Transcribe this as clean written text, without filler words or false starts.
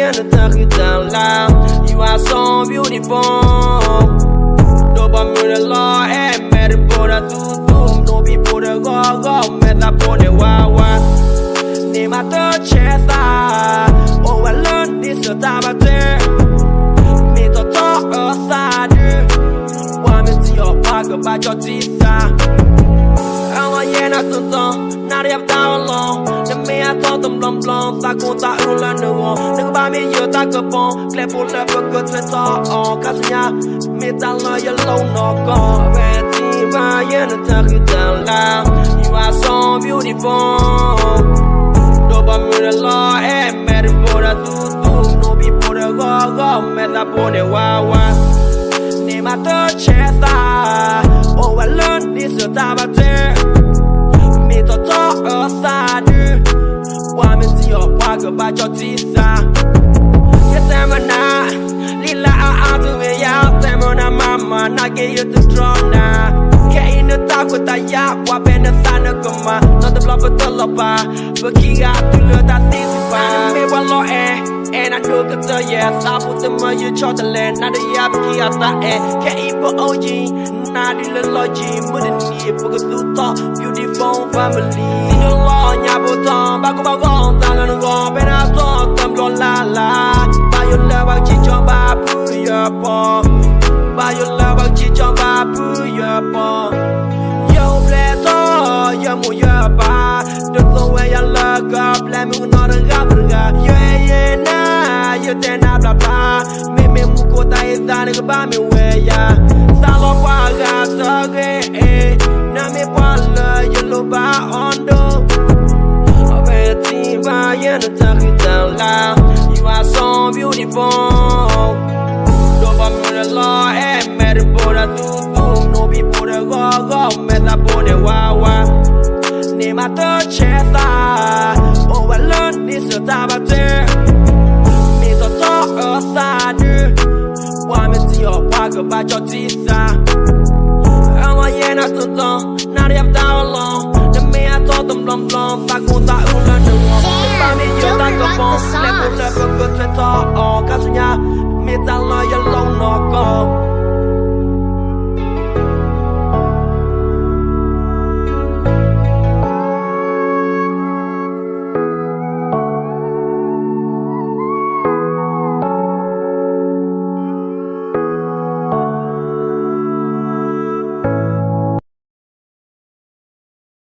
and the talk you down loud. You are so beautiful. Nobody the law and made it for the two. No people the go, met up on the wild. Name my third chest. Oh, I learned this time I turn. Me to talk outside. Want me to your park about your teeth. Not too long, not if down long. The me I told them long, I go to Ulan the wall. Look about me, you talk upon, clap for love, a good to talk on. Cause ya, me down low, you low, no go. Red team, I and the talk you down loud. You are so beautiful. Nobody the law, and made it for the two. No people the go, met up on the wild. Name my third chest, oh, I learned this time I turn. Me to talk outside. Want me to your park about your teeth. Yes, I'm a night. Lila, I'll do it out. I'm on a mama, not get you to draw now. Get in the talk with a yap, wap in the sun of Goma. Not the block of the lopa, but he got to learn that this is fine. Me one law and I know que te yes, I put the money chart the land, not the yap, he has that can't eat for OG, not in the logi, wouldn't need for the talk, beautiful family. You law, Yabuton, back of a gone, down and go, but I thought them blow la la. By your love, I'll cheat your babu, your palm. By your love, I'll cheat your babu, your palm. Yo, bless all, your mo, your ba. Don't know where you look up, let me not a gabba. Yeah, nah, you turn up blah blah. Me mukota is done about me where ya. Salo paga, toge, na me pala, you look back on the. A team by and the talk you down loud. You are so beautiful. Nobody the law and made it for the two. No people the go, met up on the wild. Name my third chest. Oh, I learned this time I turn. Me to talk outside. Want me to your park about your teeth. I'm a not too long, not if down long. The me I told them long, I go to Ulan the wall. The me you talk upon, let me never go to talk on. Cause ya, me down low, you low, no go.